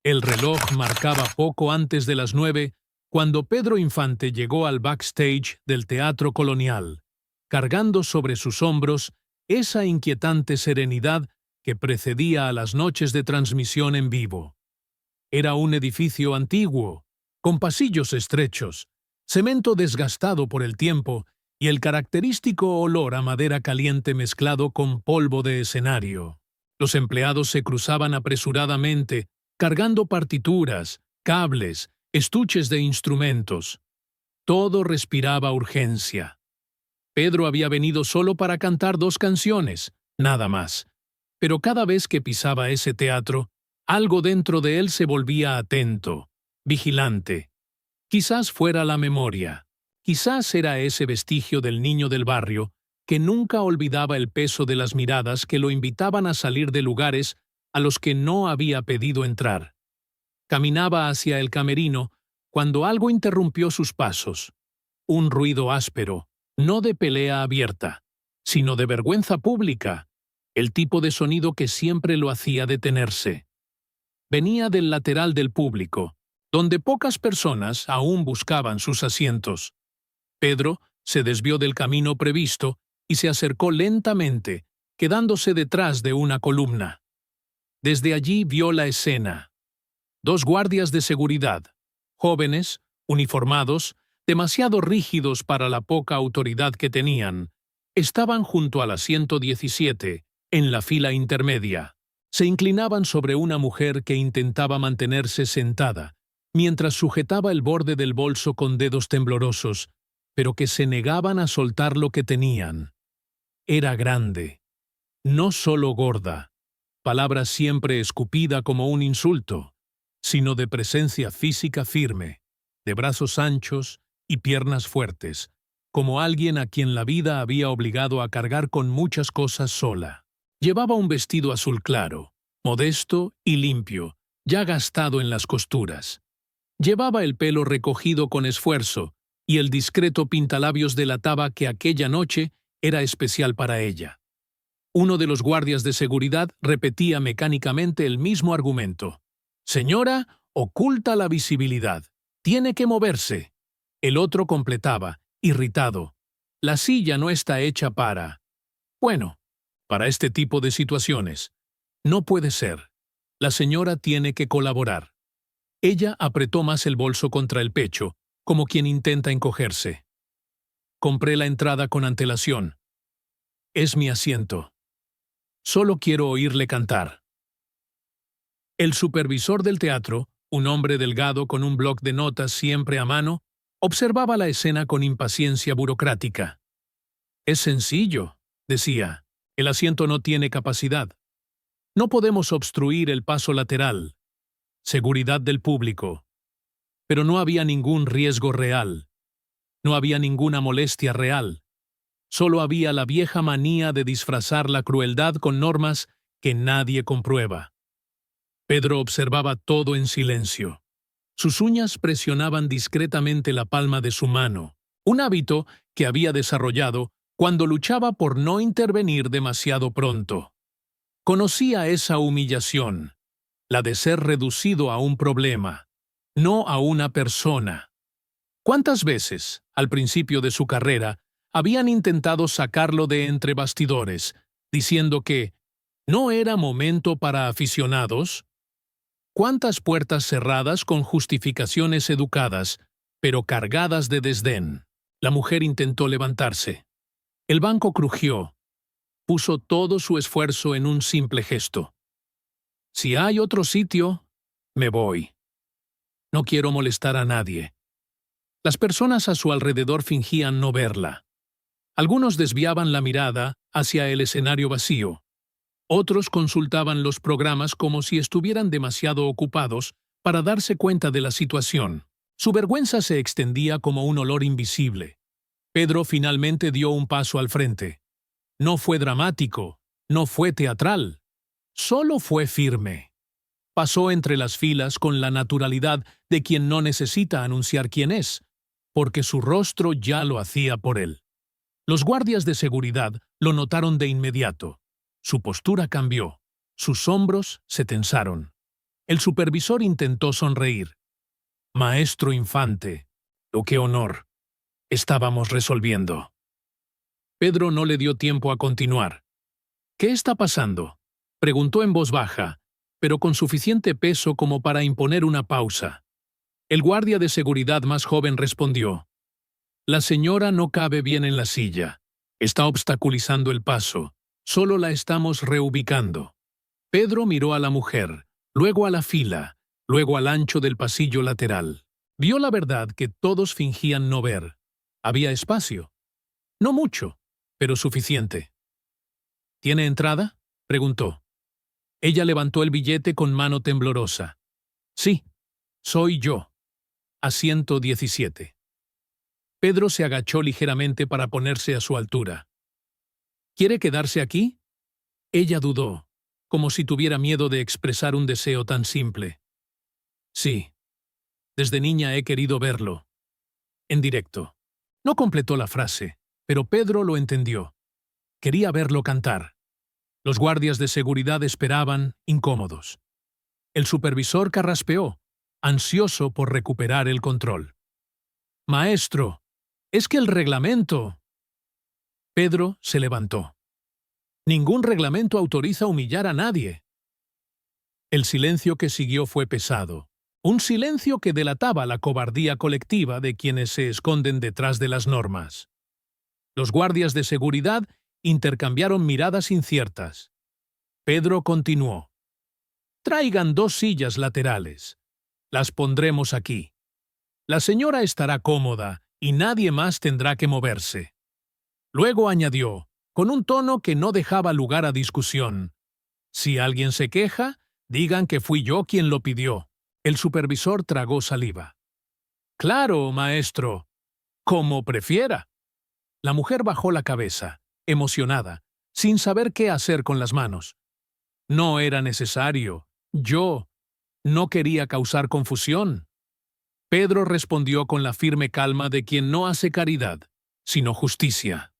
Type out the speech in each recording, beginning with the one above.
El reloj marcaba poco antes de las 9 cuando Pedro Infante llegó al backstage del Teatro Colonial, cargando sobre sus hombros esa inquietante serenidad que precedía a las noches de transmisión en vivo. Era un edificio antiguo, con pasillos estrechos, cemento desgastado por el tiempo y el característico olor a madera caliente mezclado con polvo de escenario. Los empleados se cruzaban apresuradamente, cargando partituras, cables, estuches de instrumentos. Todo respiraba urgencia. Pedro había venido solo para cantar 2 canciones, nada más. Pero cada vez que pisaba ese teatro, algo dentro de él se volvía atento, vigilante. Quizás fuera la memoria. Quizás era ese vestigio del niño del barrio que nunca olvidaba el peso de las miradas que lo invitaban a salir de lugares a los que no había pedido entrar. Caminaba hacia el camerino cuando algo interrumpió sus pasos. Un ruido áspero, no de pelea abierta, sino de vergüenza pública, el tipo de sonido que siempre lo hacía detenerse. Venía del lateral del público, donde pocas personas aún buscaban sus asientos. Pedro se desvió del camino previsto y se acercó lentamente, quedándose detrás de una columna. Desde allí vio la escena. 2 guardias de seguridad, jóvenes, uniformados, demasiado rígidos para la poca autoridad que tenían, estaban junto al asiento 17, en la fila intermedia. Se inclinaban sobre una mujer que intentaba mantenerse sentada, mientras sujetaba el borde del bolso con dedos temblorosos, pero que se negaban a soltar lo que tenían. Era grande, no solo gorda, palabra siempre escupida como un insulto, sino de presencia física firme, de brazos anchos y piernas fuertes, como alguien a quien la vida había obligado a cargar con muchas cosas sola. Llevaba un vestido azul claro, modesto y limpio, ya gastado en las costuras. Llevaba el pelo recogido con esfuerzo, y el discreto pintalabios delataba que aquella noche era especial para ella. Uno de los guardias de seguridad repetía mecánicamente el mismo argumento. «Señora, oculta la visibilidad. Tiene que moverse». El otro completaba, irritado. «La silla no está hecha para...». Bueno, para este tipo de situaciones. No puede ser. La señora tiene que colaborar. Ella apretó más el bolso contra el pecho, como quien intenta encogerse. «Compré la entrada con antelación. Es mi asiento. Solo quiero oírle cantar». El supervisor del teatro, un hombre delgado con un bloc de notas siempre a mano, observaba la escena con impaciencia burocrática. «Es sencillo», decía. «El asiento no tiene capacidad. No podemos obstruir el paso lateral. Seguridad del público». Pero no había ningún riesgo real. No había ninguna molestia real. Solo había la vieja manía de disfrazar la crueldad con normas que nadie comprueba. Pedro observaba todo en silencio. Sus uñas presionaban discretamente la palma de su mano, un hábito que había desarrollado cuando luchaba por no intervenir demasiado pronto. Conocía esa humillación, la de ser reducido a un problema, no a una persona. ¿Cuántas veces, al principio de su carrera, habían intentado sacarlo de entre bastidores, diciendo que no era momento para aficionados? ¿Cuántas puertas cerradas con justificaciones educadas, pero cargadas de desdén? La mujer intentó levantarse. El banco crujió. Puso todo su esfuerzo en un simple gesto. «Si hay otro sitio, me voy. No quiero molestar a nadie». Las personas a su alrededor fingían no verla. Algunos desviaban la mirada hacia el escenario vacío. Otros consultaban los programas como si estuvieran demasiado ocupados para darse cuenta de la situación. Su vergüenza se extendía como un olor invisible. Pedro finalmente dio un paso al frente. No fue dramático, no fue teatral. Solo fue firme. Pasó entre las filas con la naturalidad de quien no necesita anunciar quién es, porque su rostro ya lo hacía por él. Los guardias de seguridad lo notaron de inmediato. Su postura cambió. Sus hombros se tensaron. El supervisor intentó sonreír. Maestro Infante, qué honor. Estábamos resolviendo. Pedro no le dio tiempo a continuar. ¿Qué está pasando?, preguntó en voz baja, pero con suficiente peso como para imponer una pausa. El guardia de seguridad más joven respondió. La señora no cabe bien en la silla. Está obstaculizando el paso. Solo la estamos reubicando. Pedro miró a la mujer, luego a la fila, luego al ancho del pasillo lateral. Vio la verdad que todos fingían no ver. Había espacio. No mucho, pero suficiente. ¿Tiene entrada?, preguntó. Ella levantó el billete con mano temblorosa. Sí, soy yo. Asiento 17. Pedro se agachó ligeramente para ponerse a su altura. ¿Quiere quedarse aquí? Ella dudó, como si tuviera miedo de expresar un deseo tan simple. Sí. Desde niña he querido verlo. En directo. No completó la frase, pero Pedro lo entendió. Quería verlo cantar. Los guardias de seguridad esperaban, incómodos. El supervisor carraspeó, ansioso por recuperar el control. Maestro, es que el reglamento... Pedro se levantó. Ningún reglamento autoriza humillar a nadie. El silencio que siguió fue pesado. Un silencio que delataba la cobardía colectiva de quienes se esconden detrás de las normas. Los guardias de seguridad intercambiaron miradas inciertas. Pedro continuó. Traigan 2 sillas laterales. Las pondremos aquí. La señora estará cómoda y nadie más tendrá que moverse. Luego añadió, con un tono que no dejaba lugar a discusión. Si alguien se queja, digan que fui yo quien lo pidió. El supervisor tragó saliva. Claro, maestro. Como prefiera. La mujer bajó la cabeza, emocionada, sin saber qué hacer con las manos. No era necesario. Yo no quería causar confusión. Pedro respondió con la firme calma de quien no hace caridad, sino justicia.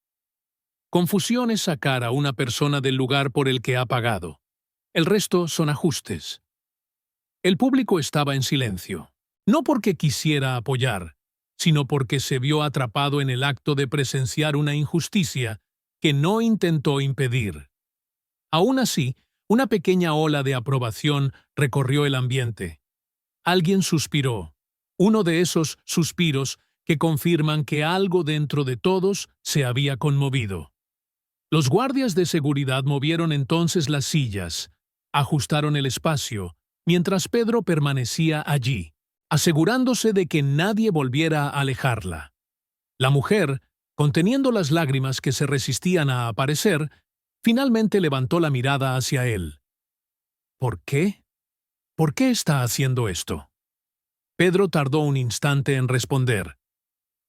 Confusión es sacar a una persona del lugar por el que ha pagado. El resto son ajustes. El público estaba en silencio, no porque quisiera apoyar, sino porque se vio atrapado en el acto de presenciar una injusticia que no intentó impedir. Aún así, una pequeña ola de aprobación recorrió el ambiente. Alguien suspiró, uno de esos suspiros que confirman que algo dentro de todos se había conmovido. Los guardias de seguridad movieron entonces las sillas, ajustaron el espacio, mientras Pedro permanecía allí, asegurándose de que nadie volviera a alejarla. La mujer, conteniendo las lágrimas que se resistían a aparecer, finalmente levantó la mirada hacia él. ¿Por qué? ¿Por qué está haciendo esto? Pedro tardó un instante en responder.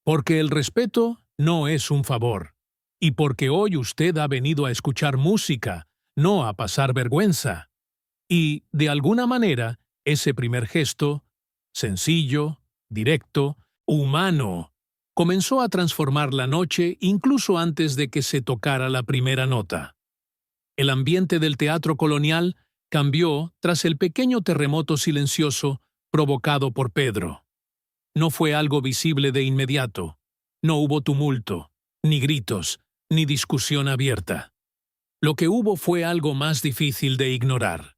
Porque el respeto no es un favor, y porque hoy usted ha venido a escuchar música, no a pasar vergüenza. Y, de alguna manera, ese primer gesto, sencillo, directo, humano, comenzó a transformar la noche incluso antes de que se tocara la primera nota. El ambiente del Teatro Colonial cambió tras el pequeño terremoto silencioso provocado por Pedro. No fue algo visible de inmediato. No hubo tumulto, ni gritos, ni discusión abierta. Lo que hubo fue algo más difícil de ignorar.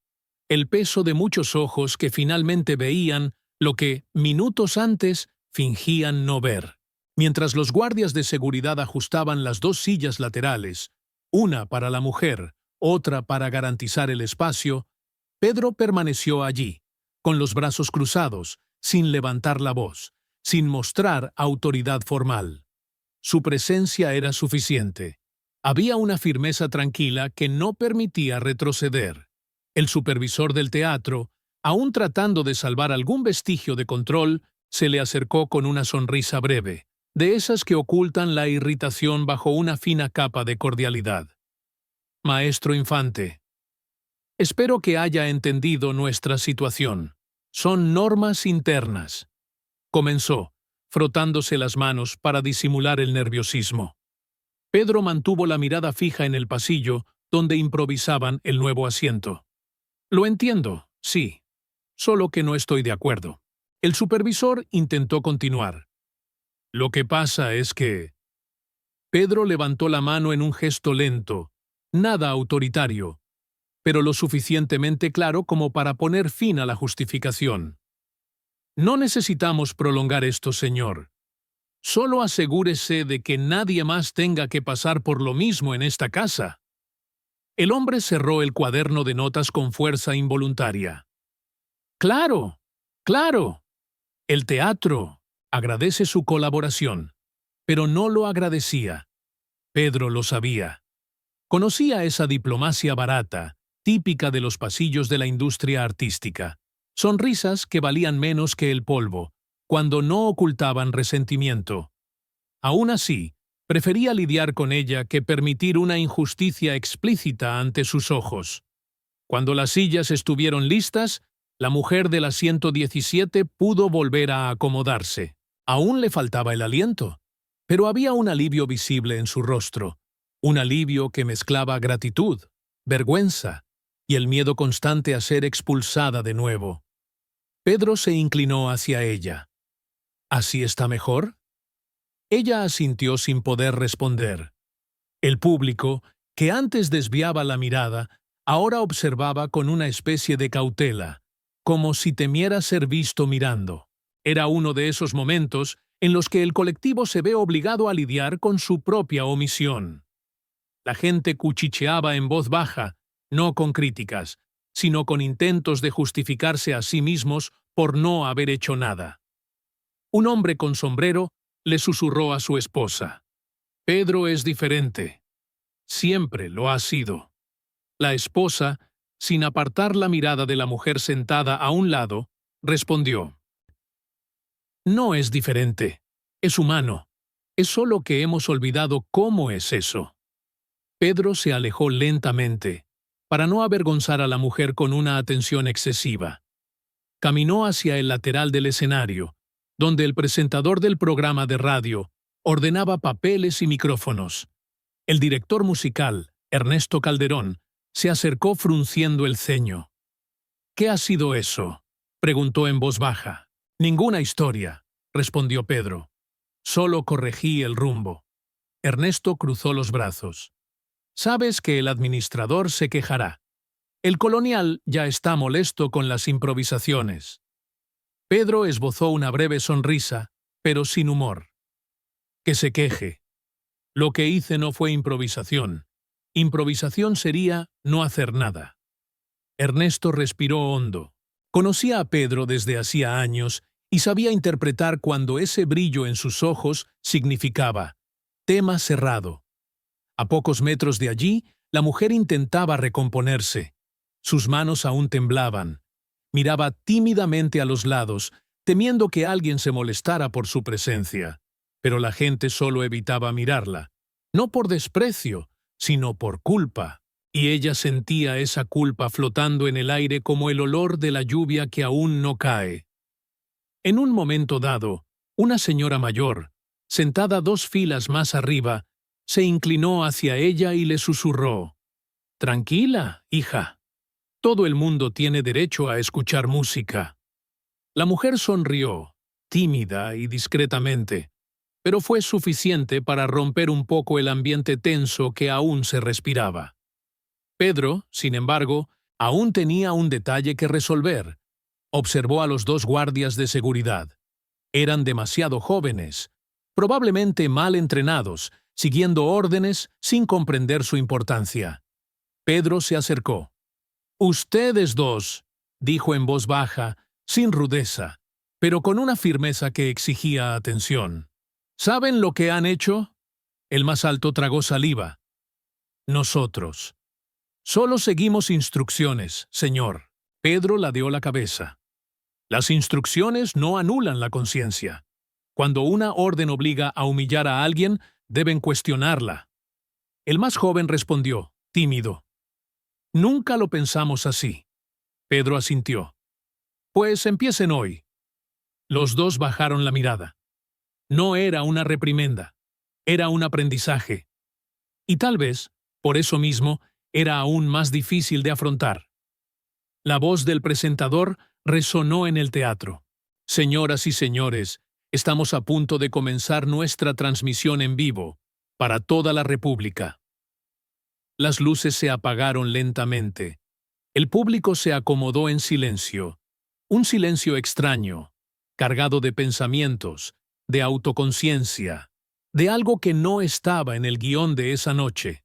El peso de muchos ojos que finalmente veían lo que, minutos antes, fingían no ver. Mientras los guardias de seguridad ajustaban las 2 sillas laterales, una para la mujer, otra para garantizar el espacio, Pedro permaneció allí, con los brazos cruzados, sin levantar la voz, sin mostrar autoridad formal. Su presencia era suficiente. Había una firmeza tranquila que no permitía retroceder. El supervisor del teatro, aún tratando de salvar algún vestigio de control, se le acercó con una sonrisa breve, de esas que ocultan la irritación bajo una fina capa de cordialidad. Maestro Infante, espero que haya entendido nuestra situación. Son normas internas. Comenzó, frotándose las manos para disimular el nerviosismo. Pedro mantuvo la mirada fija en el pasillo donde improvisaban el nuevo asiento. Lo entiendo, sí. solo que no estoy de acuerdo. El supervisor intentó continuar. Lo que pasa es que... Pedro levantó la mano en un gesto lento, nada autoritario, pero lo suficientemente claro como para poner fin a la justificación. No necesitamos prolongar esto, señor. Solo asegúrese de que nadie más tenga que pasar por lo mismo en esta casa. El hombre cerró el cuaderno de notas con fuerza involuntaria. ¡Claro! ¡Claro! El teatro agradece su colaboración, pero no lo agradecía. Pedro lo sabía. Conocía esa diplomacia barata, típica de los pasillos de la industria artística. Sonrisas que valían menos que el polvo, cuando no ocultaban resentimiento. Aún así, prefería lidiar con ella que permitir una injusticia explícita ante sus ojos. Cuando las sillas estuvieron listas, la mujer del asiento 17 pudo volver a acomodarse. Aún le faltaba el aliento, pero había un alivio visible en su rostro, un alivio que mezclaba gratitud, vergüenza y el miedo constante a ser expulsada de nuevo. Pedro se inclinó hacia ella. ¿Así está mejor? Ella asintió sin poder responder. El público, que antes desviaba la mirada, ahora observaba con una especie de cautela, como si temiera ser visto mirando. Era uno de esos momentos en los que el colectivo se ve obligado a lidiar con su propia omisión. La gente cuchicheaba en voz baja, no con críticas, sino con intentos de justificarse a sí mismos por no haber hecho nada. Un hombre con sombrero le susurró a su esposa. Pedro es diferente. Siempre lo ha sido. La esposa, sin apartar la mirada de la mujer sentada a un lado, respondió. No es diferente. Es humano. Es solo que hemos olvidado cómo es eso. Pedro se alejó lentamente, para no avergonzar a la mujer con una atención excesiva. Caminó hacia el lateral del escenario, donde el presentador del programa de radio ordenaba papeles y micrófonos. El director musical, Ernesto Calderón, se acercó frunciendo el ceño. ¿Qué ha sido eso?, preguntó en voz baja. Ninguna historia, respondió Pedro. Solo corregí el rumbo. Ernesto cruzó los brazos. Sabes que el administrador se quejará. El colonial ya está molesto con las improvisaciones. Pedro esbozó una breve sonrisa, pero sin humor. Que se queje. Lo que hice no fue improvisación. Improvisación sería no hacer nada. Ernesto respiró hondo. Conocía a Pedro desde hacía años y sabía interpretar cuando ese brillo en sus ojos significaba tema cerrado. A pocos metros de allí, la mujer intentaba recomponerse. Sus manos aún temblaban. Miraba tímidamente a los lados, temiendo que alguien se molestara por su presencia. Pero la gente solo evitaba mirarla. No por desprecio, sino por culpa. Y ella sentía esa culpa flotando en el aire como el olor de la lluvia que aún no cae. En un momento dado, una señora mayor, sentada 2 filas más arriba, se inclinó hacia ella y le susurró. «Tranquila, hija. Todo el mundo tiene derecho a escuchar música». La mujer sonrió, tímida y discretamente, pero fue suficiente para romper un poco el ambiente tenso que aún se respiraba. Pedro, sin embargo, aún tenía un detalle que resolver. Observó a los 2 guardias de seguridad. Eran demasiado jóvenes, probablemente mal entrenados, siguiendo órdenes sin comprender su importancia. Pedro se acercó. «Ustedes 2», dijo en voz baja, sin rudeza, pero con una firmeza que exigía atención. «¿Saben lo que han hecho?». El más alto tragó saliva. «Nosotros. Solo seguimos instrucciones, señor». Pedro ladeó la cabeza. Las instrucciones no anulan la conciencia. Cuando una orden obliga a humillar a alguien, deben cuestionarla. El más joven respondió, tímido. «Nunca lo pensamos así». Pedro asintió. «Pues empiecen hoy». Los 2 bajaron la mirada. No era una reprimenda, era un aprendizaje. Y tal vez, por eso mismo, era aún más difícil de afrontar. La voz del presentador resonó en el teatro. Señoras y señores, estamos a punto de comenzar nuestra transmisión en vivo, para toda la República. Las luces se apagaron lentamente. El público se acomodó en silencio. Un silencio extraño, cargado de pensamientos, de autoconciencia, de algo que no estaba en el guión de esa noche.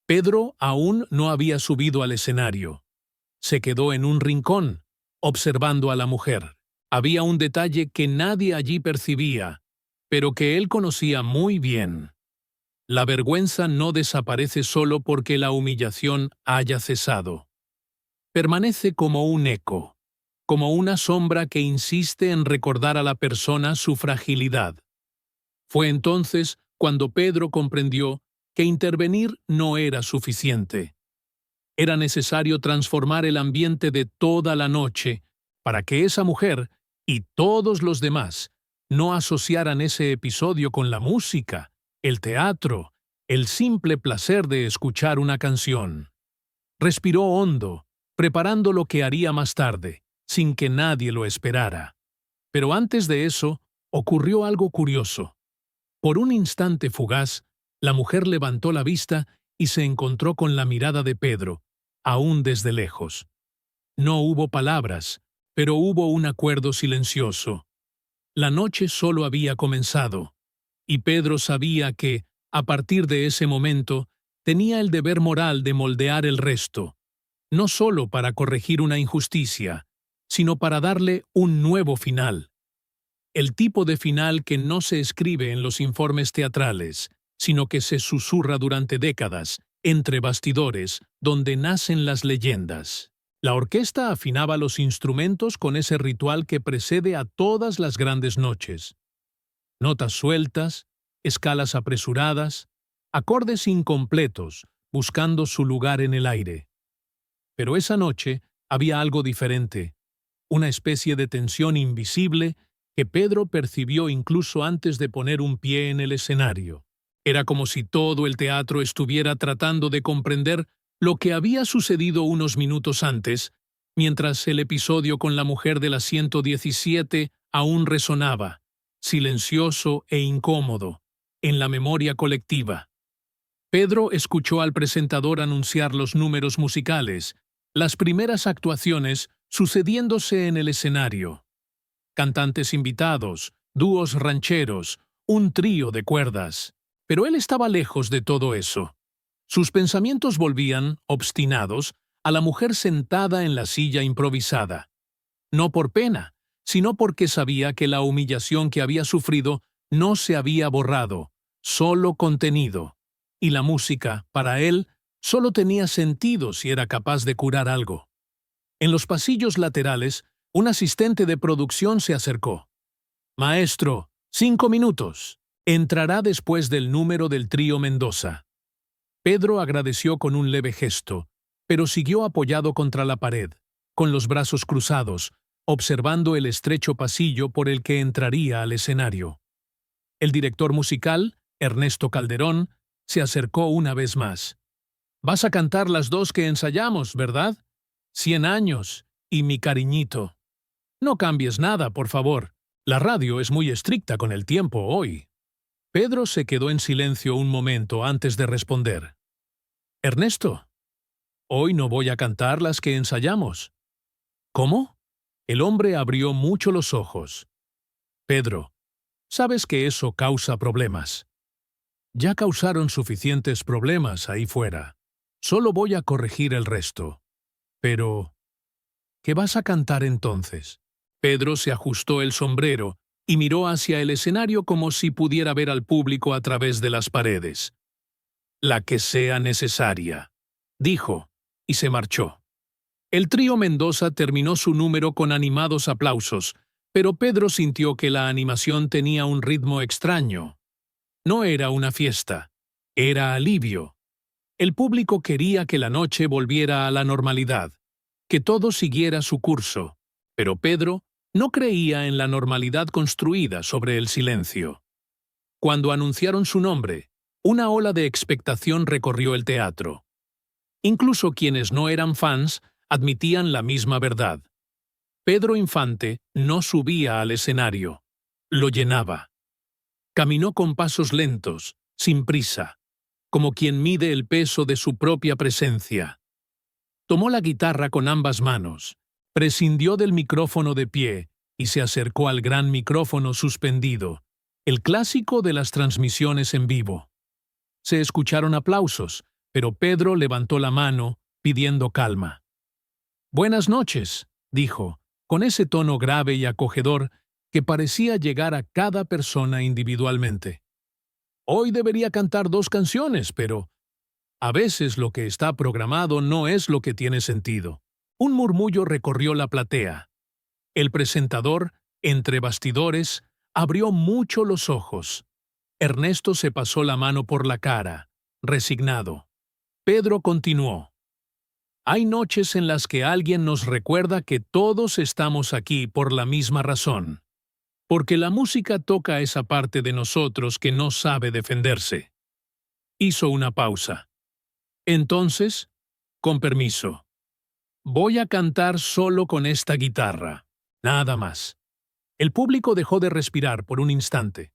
Pedro aún no había subido al escenario. Se quedó en un rincón, observando a la mujer. Había un detalle que nadie allí percibía, pero que él conocía muy bien. La vergüenza no desaparece solo porque la humillación haya cesado. Permanece como un eco, como una sombra que insiste en recordar a la persona su fragilidad. Fue entonces cuando Pedro comprendió que intervenir no era suficiente. Era necesario transformar el ambiente de toda la noche para que esa mujer y todos los demás no asociaran ese episodio con la música, el teatro, el simple placer de escuchar una canción. Respiró hondo, preparando lo que haría más tarde, sin que nadie lo esperara. Pero antes de eso, ocurrió algo curioso. Por un instante fugaz, la mujer levantó la vista y se encontró con la mirada de Pedro, aún desde lejos. No hubo palabras, pero hubo un acuerdo silencioso. La noche solo había comenzado, y Pedro sabía que, a partir de ese momento, tenía el deber moral de moldear el resto, no solo para corregir una injusticia, sino para darle un nuevo final. El tipo de final que no se escribe en los informes teatrales, sino que se susurra durante décadas, entre bastidores, donde nacen las leyendas. La orquesta afinaba los instrumentos con ese ritual que precede a todas las grandes noches. Notas sueltas, escalas apresuradas, acordes incompletos, buscando su lugar en el aire. Pero esa noche había algo diferente, una especie de tensión invisible que Pedro percibió incluso antes de poner un pie en el escenario. Era como si todo el teatro estuviera tratando de comprender lo que había sucedido unos minutos antes, mientras el episodio con la mujer de la 117 aún resonaba, silencioso e incómodo, en la memoria colectiva. Pedro escuchó al presentador anunciar los números musicales, las primeras actuaciones sucediéndose en el escenario. Cantantes invitados, dúos rancheros, un trío de cuerdas. Pero él estaba lejos de todo eso. Sus pensamientos volvían, obstinados, a la mujer sentada en la silla improvisada. No por pena, sino porque sabía que la humillación que había sufrido no se había borrado, solo contenido. Y la música, para él, solo tenía sentido si era capaz de curar algo. En los pasillos laterales, un asistente de producción se acercó. «Maestro, 5 minutos. Entrará después del número del trío Mendoza». Pedro agradeció con un leve gesto, pero siguió apoyado contra la pared, con los brazos cruzados, observando el estrecho pasillo por el que entraría al escenario. El director musical, Ernesto Calderón, se acercó una vez más. «Vas a cantar las dos que ensayamos, ¿verdad? 100 años y Mi cariñito. No cambies nada, por favor. La radio es muy estricta con el tiempo hoy». Pedro se quedó en silencio un momento antes de responder. «Ernesto, hoy no voy a cantar las que ensayamos». «¿Cómo?». El hombre abrió mucho los ojos. «Pedro, sabes que eso causa problemas». «Ya causaron suficientes problemas ahí fuera. Solo voy a corregir el resto». «Pero, ¿qué vas a cantar entonces?». Pedro se ajustó el sombrero y miró hacia el escenario como si pudiera ver al público a través de las paredes. «La que sea necesaria», dijo, y se marchó. El trío Mendoza terminó su número con animados aplausos, pero Pedro sintió que la animación tenía un ritmo extraño. No era una fiesta, era alivio. El público quería que la noche volviera a la normalidad, que todo siguiera su curso, pero Pedro no creía en la normalidad construida sobre el silencio. Cuando anunciaron su nombre, una ola de expectación recorrió el teatro. Incluso quienes no eran fans admitían la misma verdad. Pedro Infante no subía al escenario, lo llenaba. Caminó con pasos lentos, sin prisa, como quien mide el peso de su propia presencia. Tomó la guitarra con ambas manos, prescindió del micrófono de pie y se acercó al gran micrófono suspendido, el clásico de las transmisiones en vivo. Se escucharon aplausos, pero Pedro levantó la mano, pidiendo calma. «Buenas noches», dijo, con ese tono grave y acogedor que parecía llegar a cada persona individualmente. «Hoy debería cantar 2 canciones, pero a veces lo que está programado no es lo que tiene sentido». Un murmullo recorrió la platea. El presentador, entre bastidores, abrió mucho los ojos. Ernesto se pasó la mano por la cara, resignado. Pedro continuó. «Hay noches en las que alguien nos recuerda que todos estamos aquí por la misma razón. Porque la música toca esa parte de nosotros que no sabe defenderse». Hizo una pausa. «Entonces, con permiso, voy a cantar solo con esta guitarra. Nada más». El público dejó de respirar por un instante.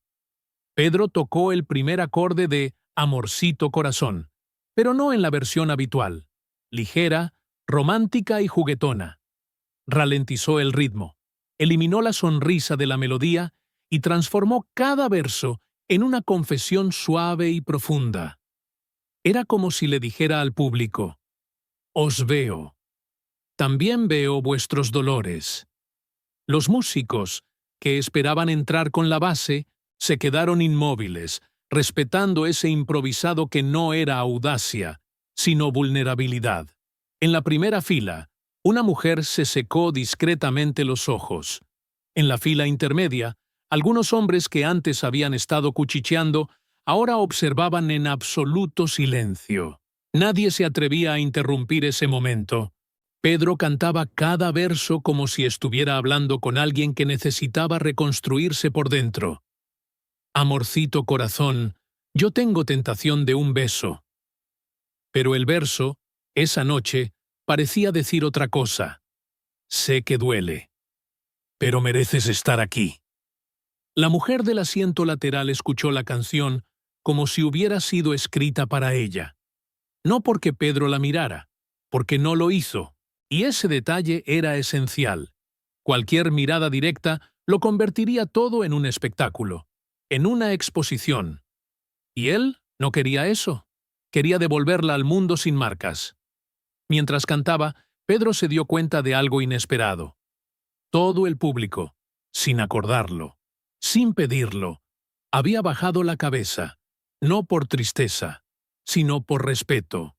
Pedro tocó el primer acorde de Amorcito Corazón, pero no en la versión habitual, ligera, romántica y juguetona. Ralentizó el ritmo, eliminó la sonrisa de la melodía y transformó cada verso en una confesión suave y profunda. Era como si le dijera al público: «Os veo. También veo vuestros dolores». Los músicos, que esperaban entrar con la base, se quedaron inmóviles, respetando ese improvisado que no era audacia, sino vulnerabilidad. En la primera fila, una mujer se secó discretamente los ojos. En la fila intermedia, algunos hombres que antes habían estado cuchicheando, ahora observaban en absoluto silencio. Nadie se atrevía a interrumpir ese momento. Pedro cantaba cada verso como si estuviera hablando con alguien que necesitaba reconstruirse por dentro. «Amorcito corazón, yo tengo tentación de un beso». Pero el verso, esa noche, parecía decir otra cosa. «Sé que duele, pero mereces estar aquí». La mujer del asiento lateral escuchó la canción como si hubiera sido escrita para ella. No porque Pedro la mirara, porque no lo hizo. Y ese detalle era esencial. Cualquier mirada directa lo convertiría todo en un espectáculo, en una exposición. Y él no quería eso. Quería devolverla al mundo sin marcas. Mientras cantaba, Pedro se dio cuenta de algo inesperado. Todo el público, sin acordarlo, sin pedirlo, había bajado la cabeza, no por tristeza, sino por respeto.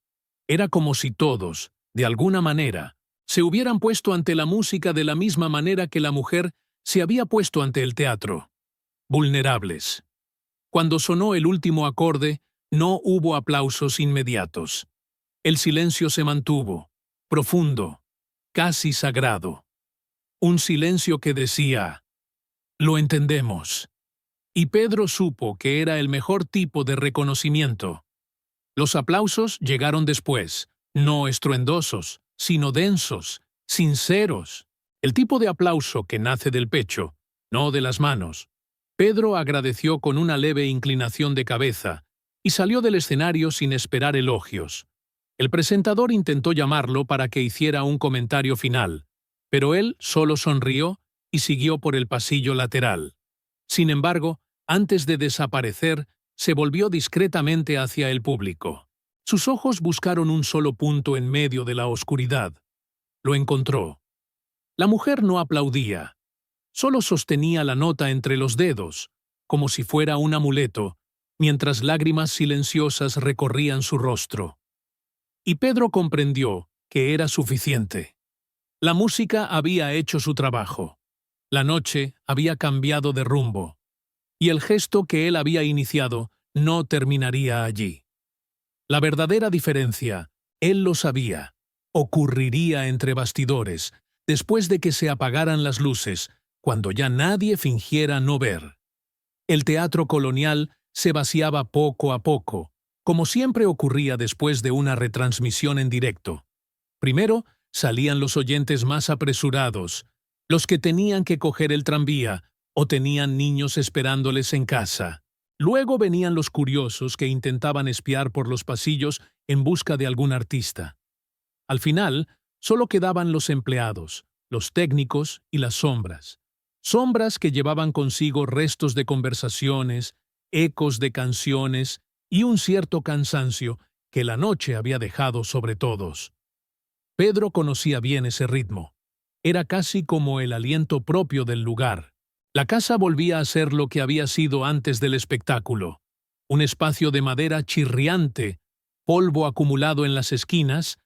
Era como si todos, de alguna manera, se hubieran puesto ante la música de la misma manera que la mujer se había puesto ante el teatro. Vulnerables. Cuando sonó el último acorde, no hubo aplausos inmediatos. El silencio se mantuvo, profundo, casi sagrado. Un silencio que decía: «Lo entendemos». Y Pedro supo que era el mejor tipo de reconocimiento. Los aplausos llegaron después, no estruendosos, sino densos, sinceros. El tipo de aplauso que nace del pecho, no de las manos. Pedro agradeció con una leve inclinación de cabeza y salió del escenario sin esperar elogios. El presentador intentó llamarlo para que hiciera un comentario final, pero él solo sonrió y siguió por el pasillo lateral. Sin embargo, antes de desaparecer, se volvió discretamente hacia el público. Sus ojos buscaron un solo punto en medio de la oscuridad. Lo encontró. La mujer no aplaudía. Solo sostenía la nota entre los dedos, como si fuera un amuleto, mientras lágrimas silenciosas recorrían su rostro. Y Pedro comprendió que era suficiente. La música había hecho su trabajo. La noche había cambiado de rumbo. Y el gesto que él había iniciado no terminaría allí. La verdadera diferencia, él lo sabía, ocurriría entre bastidores, después de que se apagaran las luces, cuando ya nadie fingiera no ver. El teatro colonial se vaciaba poco a poco, como siempre ocurría después de una retransmisión en directo. Primero salían los oyentes más apresurados, los que tenían que coger el tranvía o tenían niños esperándoles en casa. Luego venían los curiosos que intentaban espiar por los pasillos en busca de algún artista. Al final, solo quedaban los empleados, los técnicos y las sombras. Sombras que llevaban consigo restos de conversaciones, ecos de canciones y un cierto cansancio que la noche había dejado sobre todos. Pedro conocía bien ese ritmo. Era casi como el aliento propio del lugar. La casa volvía a ser lo que había sido antes del espectáculo. Un espacio de madera chirriante, polvo acumulado en las esquinas,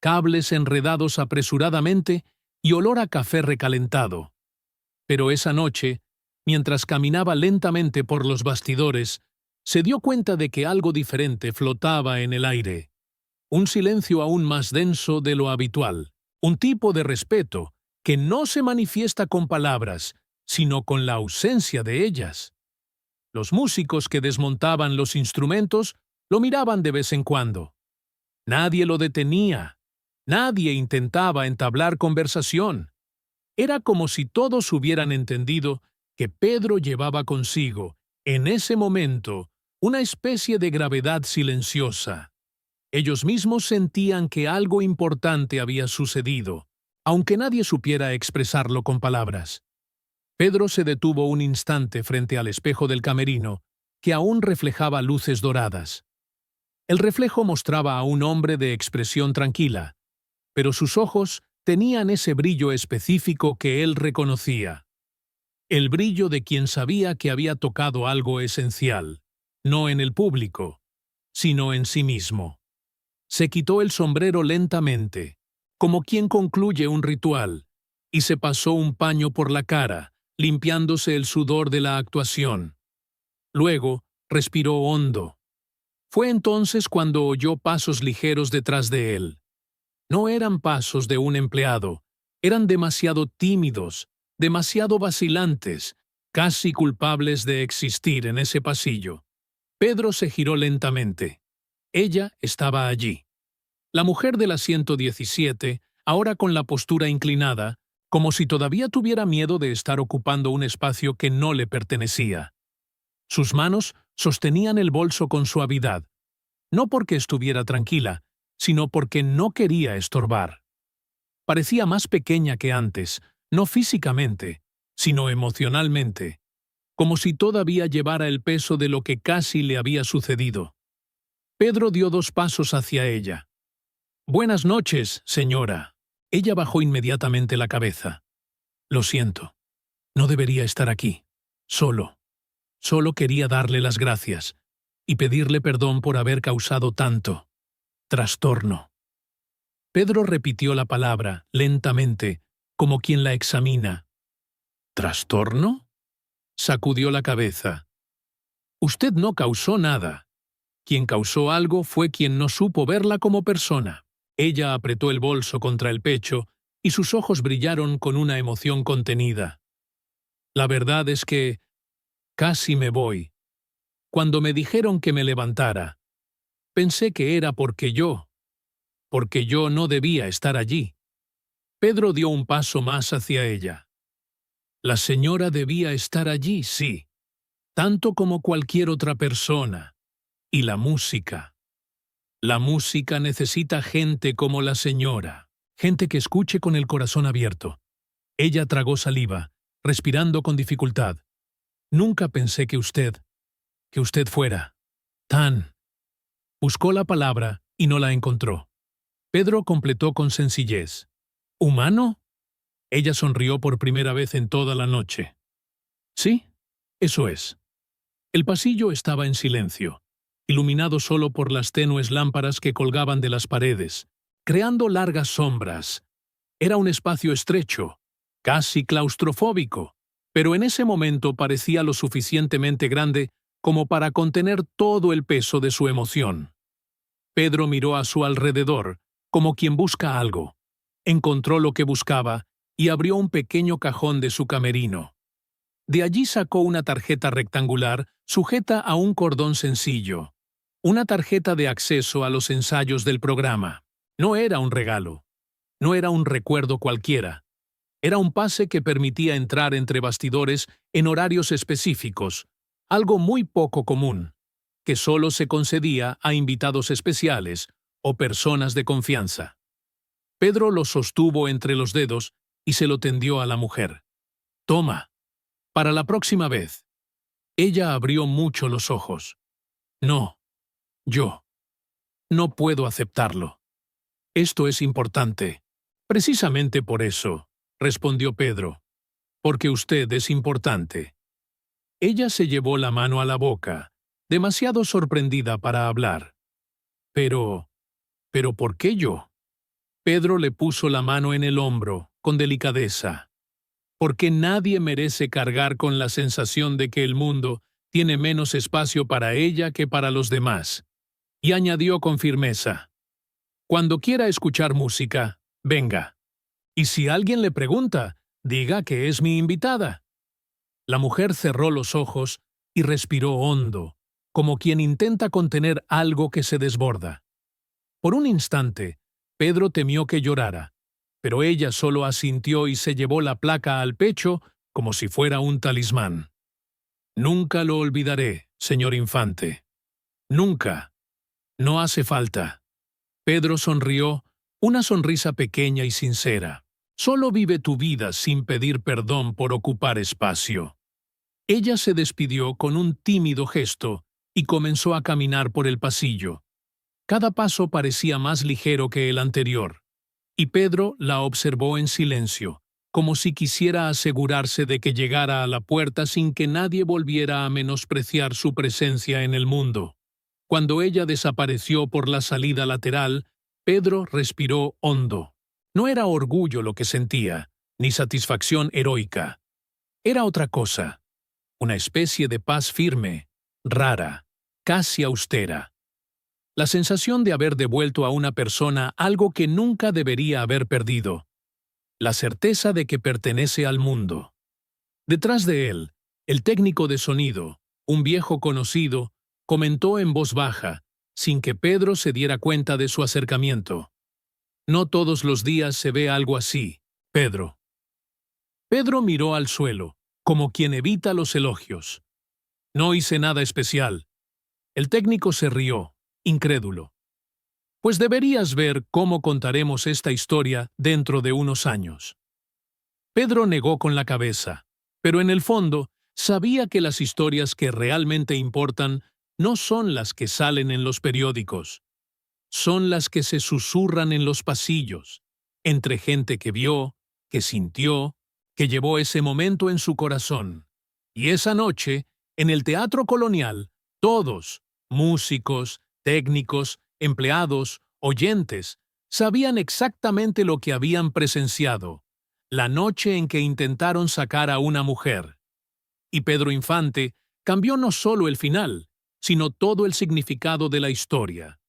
cables enredados apresuradamente y olor a café recalentado. Pero esa noche, mientras caminaba lentamente por los bastidores, se dio cuenta de que algo diferente flotaba en el aire. Un silencio aún más denso de lo habitual. Un tipo de respeto que no se manifiesta con palabras, sino con la ausencia de ellas. Los músicos que desmontaban los instrumentos lo miraban de vez en cuando. Nadie lo detenía. Nadie intentaba entablar conversación. Era como si todos hubieran entendido que Pedro llevaba consigo, en ese momento, una especie de gravedad silenciosa. Ellos mismos sentían que algo importante había sucedido, aunque nadie supiera expresarlo con palabras. Pedro se detuvo un instante frente al espejo del camerino, que aún reflejaba luces doradas. El reflejo mostraba a un hombre de expresión tranquila, pero sus ojos tenían ese brillo específico que él reconocía. El brillo de quien sabía que había tocado algo esencial, no en el público, sino en sí mismo. Se quitó el sombrero lentamente, como quien concluye un ritual, y se pasó un paño por la cara, limpiándose el sudor de la actuación. Luego, respiró hondo. Fue entonces cuando oyó pasos ligeros detrás de él. No eran pasos de un empleado, eran demasiado tímidos, demasiado vacilantes, casi culpables de existir en ese pasillo. Pedro se giró lentamente. Ella estaba allí. La mujer del asiento 17, ahora con la postura inclinada, como si todavía tuviera miedo de estar ocupando un espacio que no le pertenecía. Sus manos sostenían el bolso con suavidad, no porque estuviera tranquila, sino porque no quería estorbar. Parecía más pequeña que antes, no físicamente, sino emocionalmente, como si todavía llevara el peso de lo que casi le había sucedido. Pedro dio 2 pasos hacia ella. «Buenas noches, señora». Ella bajó inmediatamente la cabeza. «Lo siento. No debería estar aquí. Solo. Solo quería darle las gracias y pedirle perdón por haber causado tanto trastorno». Pedro repitió la palabra, lentamente, como quien la examina. «¿Trastorno?». Sacudió la cabeza. «Usted no causó nada. Quien causó algo fue quien no supo verla como persona». Ella apretó el bolso contra el pecho y sus ojos brillaron con una emoción contenida. «La verdad es que casi me voy. Cuando me dijeron que me levantara, pensé que era porque yo no debía estar allí». Pedro dio un paso más hacia ella. «La señora debía estar allí, sí, tanto como cualquier otra persona. Y la música. La música necesita gente como la señora, gente que escuche con el corazón abierto». Ella tragó saliva, respirando con dificultad. «Nunca pensé que usted fuera tan...». Buscó la palabra y no la encontró. Pedro completó con sencillez. «¿Humano?». Ella sonrió por primera vez en toda la noche. «Sí, eso es». El pasillo estaba en silencio, iluminado solo por las tenues lámparas que colgaban de las paredes, creando largas sombras. Era un espacio estrecho, casi claustrofóbico, pero en ese momento parecía lo suficientemente grande como para contener todo el peso de su emoción. Pedro miró a su alrededor, como quien busca algo. Encontró lo que buscaba y abrió un pequeño cajón de su camerino. De allí sacó una tarjeta rectangular sujeta a un cordón sencillo. Una tarjeta de acceso a los ensayos del programa. No era un regalo. No era un recuerdo cualquiera. Era un pase que permitía entrar entre bastidores en horarios específicos, algo muy poco común, que solo se concedía a invitados especiales o personas de confianza. Pedro lo sostuvo entre los dedos y se lo tendió a la mujer. «Toma, para la próxima vez». Ella abrió mucho los ojos. «No, yo no puedo aceptarlo. Esto es importante». «Precisamente por eso», respondió Pedro, «porque usted es importante». Ella se llevó la mano a la boca, demasiado sorprendida para hablar. «¿Pero por qué yo?» Pedro le puso la mano en el hombro, con delicadeza. «Porque nadie merece cargar con la sensación de que el mundo tiene menos espacio para ella que para los demás». Y añadió con firmeza: «Cuando quiera escuchar música, venga. Y si alguien le pregunta, diga que es mi invitada». La mujer cerró los ojos y respiró hondo, como quien intenta contener algo que se desborda. Por un instante, Pedro temió que llorara, pero ella solo asintió y se llevó la placa al pecho como si fuera un talismán. «Nunca lo olvidaré, señor Infante. Nunca. No hace falta». Pedro sonrió, una sonrisa pequeña y sincera. «Solo vive tu vida sin pedir perdón por ocupar espacio». Ella se despidió con un tímido gesto y comenzó a caminar por el pasillo. Cada paso parecía más ligero que el anterior, y Pedro la observó en silencio, como si quisiera asegurarse de que llegara a la puerta sin que nadie volviera a menospreciar su presencia en el mundo. Cuando ella desapareció por la salida lateral, Pedro respiró hondo. No era orgullo lo que sentía, ni satisfacción heroica. Era otra cosa, una especie de paz firme, rara, casi austera. La sensación de haber devuelto a una persona algo que nunca debería haber perdido. La certeza de que pertenece al mundo. Detrás de él, el técnico de sonido, un viejo conocido, comentó en voz baja, sin que Pedro se diera cuenta de su acercamiento: «No todos los días se ve algo así, Pedro». Pedro miró al suelo, como quien evita los elogios. «No hice nada especial». El técnico se rió, incrédulo. «Pues deberías ver cómo contaremos esta historia dentro de unos años». Pedro negó con la cabeza, pero en el fondo sabía que las historias que realmente importan no son las que salen en los periódicos. Son las que se susurran en los pasillos, entre gente que vio, que sintió, que llevó ese momento en su corazón. Y esa noche, en el Teatro Colonial, todos, músicos, técnicos, empleados, oyentes, sabían exactamente lo que habían presenciado, la noche en que intentaron sacar a una mujer. Y Pedro Infante cambió no solo el final, sino todo el significado de la historia.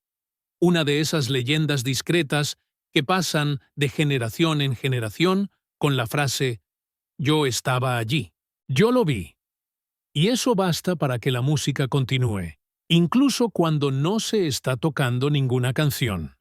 Una de esas leyendas discretas que pasan de generación en generación con la frase «Yo estaba allí, yo lo vi». Y eso basta para que la música continúe, incluso cuando no se está tocando ninguna canción.